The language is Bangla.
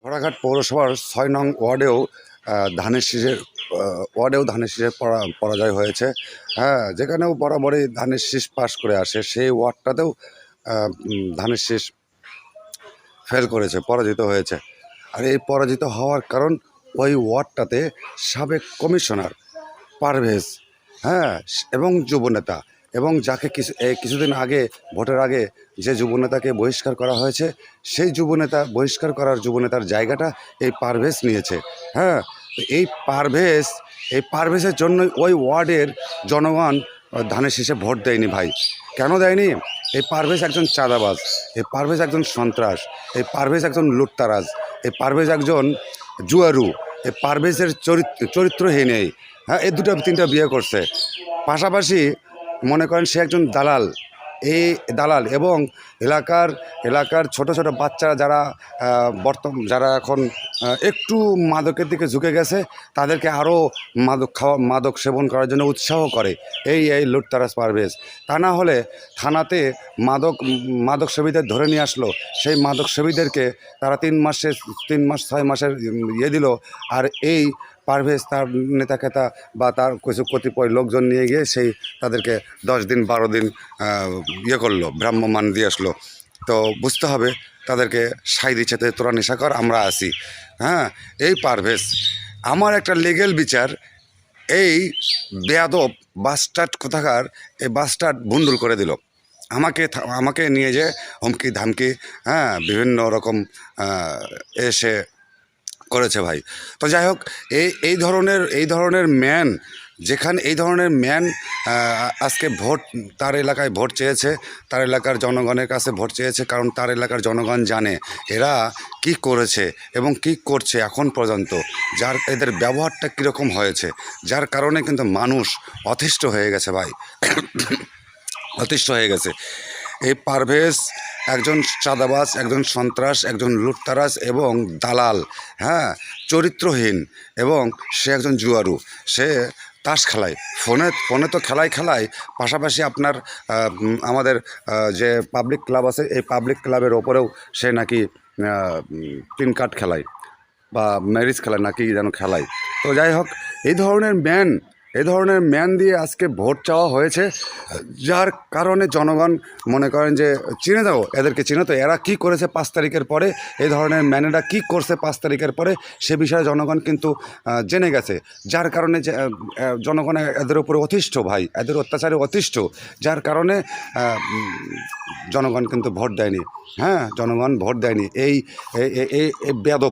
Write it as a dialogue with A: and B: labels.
A: ঘোড়াঘাট পৌরসভার ৬ নং ওয়ার্ডেও ধানের শীষের পরাজয় হয়েছে। হ্যাঁ, যেখানেও বরাবরই ধানের শীষ পাশ করে আসে, সেই ওয়ার্ডটাতেও ধানের শীষ ফেল করেছে, পরাজিত হয়েছে। আর এই পরাজিত হওয়ার কারণ ওই ওয়ার্ডটাতে সাবেক কমিশনার পারভেজ, হ্যাঁ, এবং যুবনেতা, এবং যাকে কিছুদিন আগে, ভোটের আগে যে যুবনেতাকে বহিষ্কার করা হয়েছে, সেই বহিষ্কার করার যুবনেতার জায়গাটা এই পারভেজ নিয়েছে। হ্যাঁ, তো এই পারভেজের জন্যই ওই ওয়ার্ডের জনগণ ধানের শীষে ভোট দেয়নি ভাই। কেন দেয়নি? এই পারভেজ একজন চাঁদাবাজ, এই পারভেজ একজন সন্ত্রাস, এই পারভেজ একজন লুটতারাজ, এই পারভেজ একজন জুয়ারু, এই পারভেজের চরিত্রহীন। হ্যাঁ, এই দুটো তিনটা বিয়ে করছে, পাশাপাশি মনে করেন সে একজন দালাল। এই দালাল এবং এলাকার ছোট ছোট বাচ্চারা যারা এখন একটু মাদকের দিকে ঝুঁকে গেছে, তাদেরকে আরও মাদক সেবন করার জন্য উৎসাহ করে এই লুটতারাজ পারভেজ। তা না হলে থানাতে মাদক সেবীদের ধরে নিয়ে আসলো, সেই মাদক সেবীদেরকে তারা 3 মাস 6 মাসের দিল। আর এই পারভেজ তার নেতাকেতা বা তার কিছু কতিপয় লোকজন নিয়ে গিয়ে তাদেরকে 10 দিন 12 দিন করলো, ভ্রাম্যমাণ দিয়ে আসলো। তো বুঝতে হবে তাদেরকে, সাই দিচ্ছে তোরা নেশা কর, আমরা আসি। হ্যাঁ, এই পারভেজ, আমার একটা লিগেল বিচার, এই বেয়াদব বাস্টার্ড কোথাকার, এই বাস্টার্ড ভুন্ডুল করে দিল। আমাকে নিয়ে যে হুমকি ধামকি, হ্যাঁ, বিভিন্ন রকম এসে করেছে ভাই। তো যাই হোক, এই ধরনের ম্যান, যেখানে এই ধরনের ম্যান আজকে তার এলাকায় ভোট চেয়েছে, তার এলাকার জনগণের কাছে ভোট চেয়েছে, কারণ তার এলাকার জনগণ জানে এরা কি করেছে এবং কি করছে এখন পর্যন্ত, এদের ব্যবহারটা কীরকম হয়েছে, যার কারণে কিন্তু মানুষ অতিষ্ঠ হয়ে গেছে ভাই, অতিষ্ঠ হয়ে গেছে। এই পারভেজ একজন চাঁদাবাজ, একজন সন্ত্রাস, একজন লুটতারাজ এবং দালাল, হ্যাঁ, চরিত্রহীন, এবং সে একজন জুয়ারু। সে তাস খেলায়, ফোনে তো খেলায়, পাশাপাশি আপনার আমাদের যে পাবলিক ক্লাব আছে, এই পাবলিক ক্লাবের ওপরেও সে নাকি 3 কার্ড খেলায় বা ম্যারিজ খেলায়, নাকি যেন খেলায়। তো যাই হোক, এই ধরনের ম্যান দিয়ে আজকে ভোট চাওয়া হয়েছে, যার কারণে জনগণ মনে করেন যে এদেরকে চিনে তো, এরা কি করেছে 5 তারিখের পরে, এই ধরনের ম্যানেরা কি করছে 5 তারিখের পরে, সে বিষয়ে জনগণ কিন্তু জেনে গেছে। যার কারণে জনগণ এদের উপরে অতিষ্ঠ ভাই, এদের অত্যাচারে অতিষ্ঠ, যার কারণে জনগণ কিন্তু ভোট দেয়নি। হ্যাঁ, জনগণ ভোট দেয়নি এই বেয়াদব